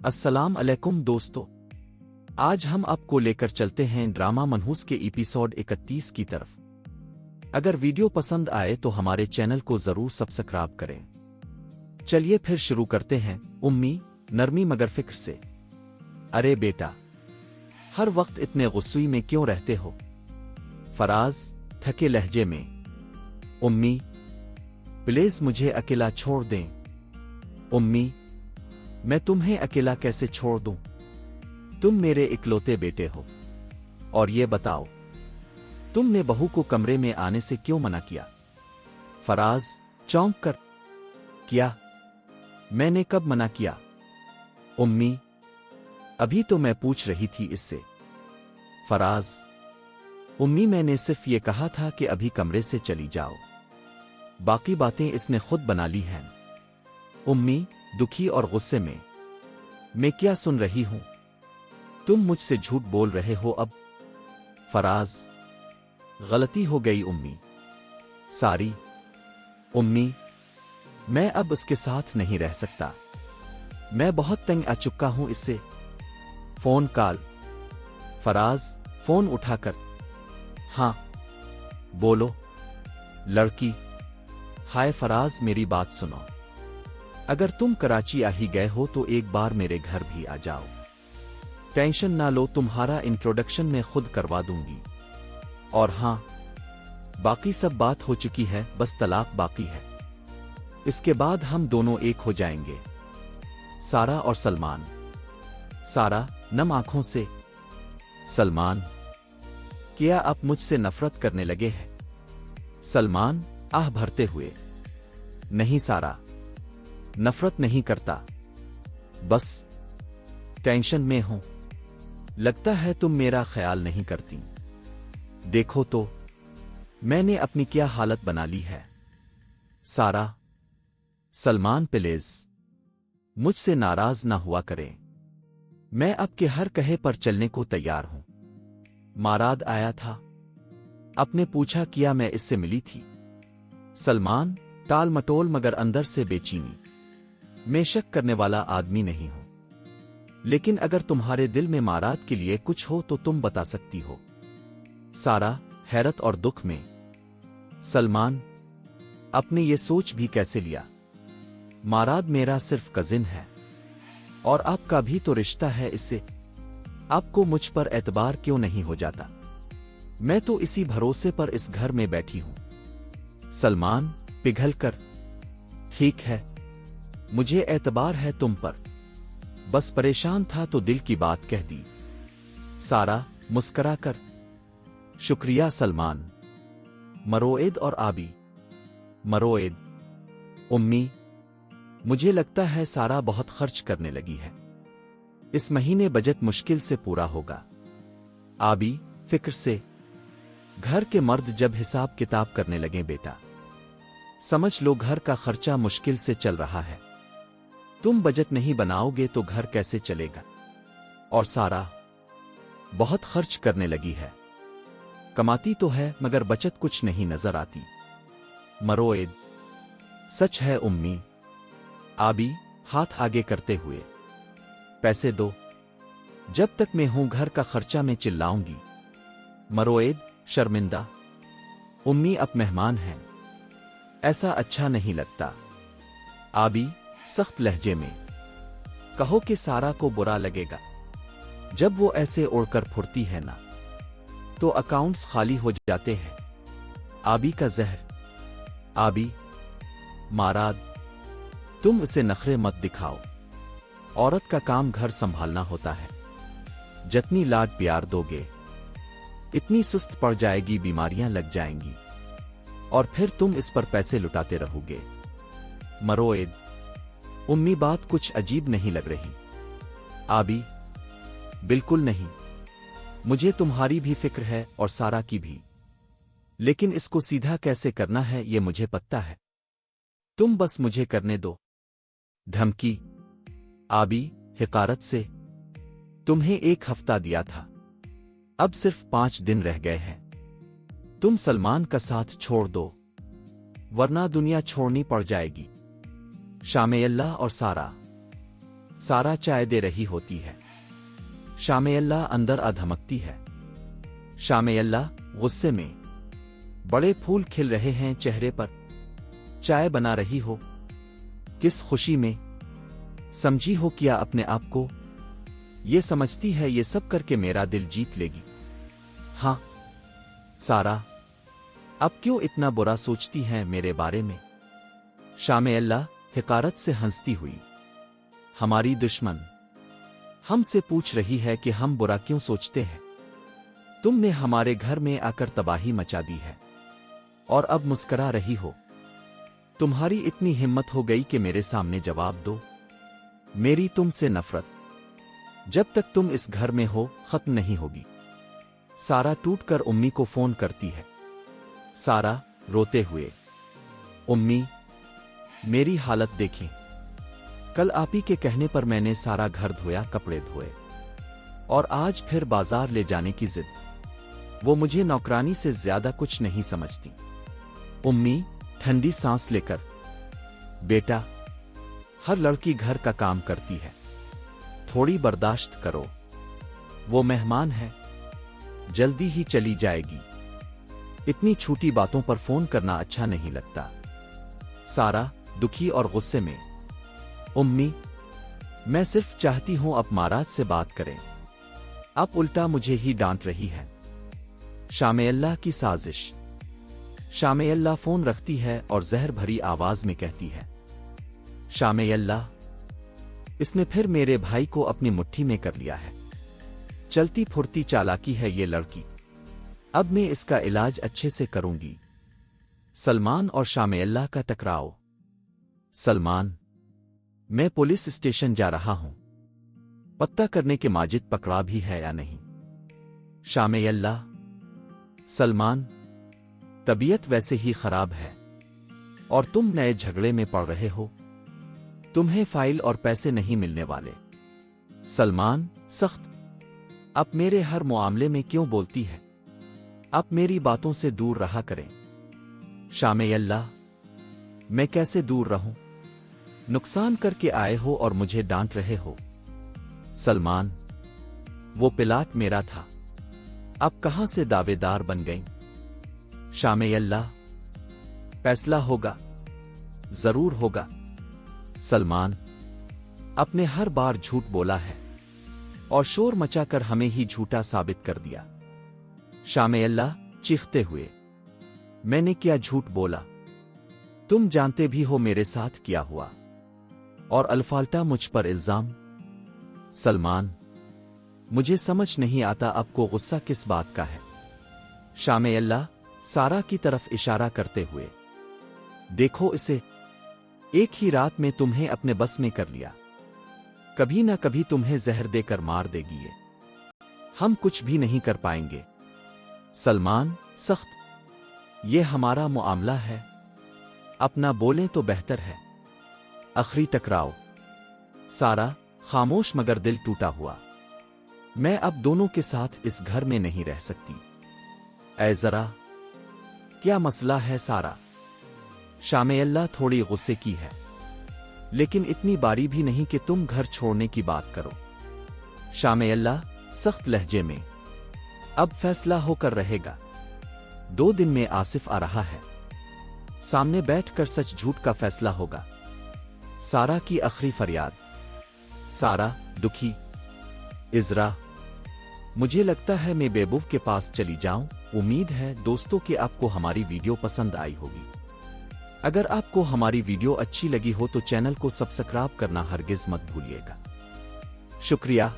अस्सलाम अलैकुम दोस्तों। आज हम आपको लेकर चलते हैं ड्रामा मनहूस के एपिसोड 31 की तरफ। अगर वीडियो पसंद आए तो हमारे चैनल को जरूर सब्सक्राइब करें। चलिए फिर शुरू करते हैं। उम्मी नरमी मगर फिक्र से। अरे बेटा, हर वक्त इतने गुस्से में क्यों रहते हो? फराज थके लहजे में। उम्मी प्लीज मुझे अकेला छोड़ दें। उम्मी मैं तुम्हें अकेला कैसे छोड़ दूं? तुम मेरे इकलौते बेटे हो। और ये बताओ, तुमने बहू को कमरे में आने से क्यों मना किया? फराज चौंक कर। क्या? मैंने कब मना किया? उम्मी अभी तो मैं पूछ रही थी इससे। फराज उम्मी मैंने सिर्फ ये कहा था कि अभी कमरे से चली जाओ, बाकी बातें इसने खुद बना ली हैं। उम्मी दुखी और गुस्से में। मैं क्या सुन रही हूं? तुम मुझसे झूठ बोल रहे हो अब। फराज गलती हो गई उम्मी, सारी। उम्मी मैं अब उसके साथ नहीं रह सकता। मैं बहुत तंग आ चुका हूं इससे। Phone call. फराज फोन उठाकर। हां बोलो। लड़की। हाय फराज, मेरी बात सुनो। अगर तुम कराची आ ही गए हो तो एक बार मेरे घर भी आ जाओ। टेंशन ना लो, तुम्हारा इंट्रोडक्शन मैं खुद करवा दूंगी। और हां, बाकी सब बात हो चुकी है, बस तलाक बाकी है। इसके बाद हम दोनों एक हो जाएंगे। सारा और सलमान। सारा नम आंखों से। सलमान क्या आप मुझसे नफरत करने लगे हैं? सलमान आह भरते हुए। नहीं सारा, नफरत नहीं करता, बस टेंशन में हूं। लगता है तुम मेरा ख्याल नहीं करती। देखो तो मैंने अपनी क्या हालत बना ली है। सारा सलमान प्लीज मुझसे नाराज ना हुआ करें। मैं आपके हर कहे पर चलने को तैयार हूं। माराद आया था, आपने पूछा किया मैं इससे मिली थी। सलमान टाल मटोल मगर अंदर से बेचैनी। मैं शक करने वाला आदमी नहीं हूं, लेकिन अगर तुम्हारे दिल में माराद के लिए कुछ हो तो तुम बता सकती हो। सारा हैरत और दुख में। सलमान आपने ये सोच भी कैसे लिया? माराद मेरा सिर्फ कजिन है और आपका भी तो रिश्ता है इससे। आपको मुझ पर एतबार क्यों नहीं हो जाता? मैं तो इसी भरोसे पर इस घर में बैठी हूं। सलमान पिघल कर। ठीक है, मुझे एतबार है तुम पर, बस परेशान था तो दिल की बात कह दी। सारा मुस्करा कर। शुक्रिया सलमान। मरोएद और आबी। मरोएद उम्मी मुझे लगता है सारा बहुत खर्च करने लगी है। इस महीने बजट मुश्किल से पूरा होगा। आबी फिक्र से। घर के मर्द जब हिसाब किताब करने लगे बेटा, समझ लो घर का खर्चा मुश्किल से चल रहा है। तुम बजट नहीं बनाओगे तो घर कैसे चलेगा? और सारा बहुत खर्च करने लगी है। कमाती तो है मगर बचत कुछ नहीं नजर आती। मरोएद सच है उम्मी। आबी हाथ आगे करते हुए। पैसे दो, जब तक मैं हूं घर का खर्चा में चिल्लाऊंगी। मरोएद शर्मिंदा। उम्मी अब मेहमान हैं, ऐसा अच्छा नहीं लगता। आबी सख्त लहजे में। कहो कि सारा को बुरा लगेगा जब वो ऐसे ओढ़कर फुर्ती है ना, तो अकाउंट्स खाली हो जाते हैं। आबी का जहर। आबी माराद तुम उसे नखरे मत दिखाओ। औरत का काम घर संभालना होता है। जितनी लाड प्यार दोगे इतनी सुस्त पड़ जाएगी, बीमारियां लग जाएंगी और फिर तुम इस पर पैसे लुटाते रहोगे। मरोएद उम्मी बात कुछ अजीब नहीं लग रही? आबी बिल्कुल नहीं, मुझे तुम्हारी भी फिक्र है और सारा की भी, लेकिन इसको सीधा कैसे करना है ये मुझे पता है। तुम बस मुझे करने दो। धमकी। आबी हिकारत से। तुम्हें 1 हफ्ता दिया था, अब सिर्फ 5 दिन रह गए हैं। तुम सलमान का साथ छोड़ दो वरना दुनिया छोड़नी पड़ जाएगी। शामेयल्ला और सारा सारा चाय दे रही होती है। शामेयल्ला अंदर अधमकती है। शामेयल्ला गुस्से में, बड़े फूल खिल रहे हैं चेहरे पर। चाय बना रही हो, किस खुशी में? समझी हो क्या अपने आप को? ये समझती है ये सब करके मेरा दिल जीत लेगी। हाँ सारा, अब क्यों इतना बुरा सोचती है मेरे बारे में? शामेयल्ला हिकारत से हंसती हुई, हमारी दुश्मन हमसे पूछ रही है कि हम बुरा क्यों सोचते हैं। तुमने हमारे घर में आकर तबाही मचा दी है और अब मुस्करा रही हो। तुम्हारी इतनी हिम्मत हो गई कि मेरे सामने जवाब दो। मेरी तुमसे नफरत जब तक तुम इस घर में हो खत्म नहीं होगी। सारा टूटकर उम्मी को फोन करती है। सारा रोते हुए, उम्मी मेरी हालत देखें। कल आप ही के कहने पर मैंने सारा घर धोया, कपड़े धोए और आज फिर बाजार ले जाने की जिद। वो मुझे नौकरानी से ज्यादा कुछ नहीं समझती। उम्मी ठंडी सांस लेकर, बेटा हर लड़की घर का काम करती है, थोड़ी बर्दाश्त करो। वो मेहमान है, जल्दी ही चली जाएगी। इतनी छोटी बातों पर फोन करना अच्छा नहीं लगता। सारा दुखी और गुस्से में, उम्मी मैं सिर्फ चाहती हूं आप महाराज से बात करें, आप उल्टा मुझे ही डांट रही है। शामेयल्ला की साजिश। शामेयल्ला फोन रखती है और जहर भरी आवाज में कहती है, शामेयल्ला इसने फिर मेरे भाई को अपनी मुट्ठी में कर लिया है। चलती फुर्ती चालाकी है ये लड़की, अब मैं इसका इलाज अच्छे से करूंगी। सलमान और शामेयल्ला का टकराव। सलमान, मैं पुलिस स्टेशन जा रहा हूं, पता करने के माजिद पकड़ा भी है या नहीं। शामेयल्ला, सलमान तबीयत वैसे ही खराब है और तुम नए झगड़े में पड़ रहे हो, तुम्हें फाइल और पैसे नहीं मिलने वाले। सलमान सख्त, आप मेरे हर मामले में क्यों बोलती है? आप मेरी बातों से दूर रहा करें। शामेयल्ला, मैं कैसे दूर रहूं? नुकसान करके आए हो और मुझे डांट रहे हो। सलमान, वो प्लाट मेरा था, अब कहां से दावेदार बन गई? शामेयल्ला, फैसला होगा, जरूर होगा। सलमान, अपने हर बार झूठ बोला है और शोर मचाकर हमें ही झूठा साबित कर दिया। शामेयल्ला चीखते हुए, मैंने क्या झूठ बोला? तुम जानते भी हो मेरे साथ क्या हुआ और अल्फाल्टा मुझ पर इल्जाम। सलमान, मुझे समझ नहीं आता आपको गुस्सा किस बात का है। शामेयल्ला सारा की तरफ इशारा करते हुए, देखो इसे, एक ही रात में तुम्हें अपने बस में कर लिया, कभी ना कभी तुम्हें जहर देकर मार देगी ये, हम कुछ भी नहीं कर पाएंगे। सलमान सख्त, ये हमारा मामला है, अपना बोलें तो बेहतर है। आखिरी टकराव। सारा खामोश मगर दिल टूटा हुआ, मैं अब दोनों के साथ इस घर में नहीं रह सकती। ऐ जरा, क्या मसला है सारा? शामेयल्ला थोड़ी गुस्से की है, लेकिन इतनी बारी भी नहीं कि तुम घर छोड़ने की बात करो। शामेयल्ला सख्त लहजे में, अब फैसला होकर रहेगा। 2 दिन में आसिफ आ रहा है, सामने बैठकर सच झूठ का फैसला होगा। सारा की आखिरी फरियाद। सारा दुखी, इज़रा, मुझे लगता है मैं बेबूफ के पास चली जाऊं। उम्मीद है दोस्तों कि आपको हमारी वीडियो पसंद आई होगी। अगर आपको हमारी वीडियो अच्छी लगी हो तो चैनल को सब्सक्राइब करना हरगिज मत भूलिएगा। शुक्रिया।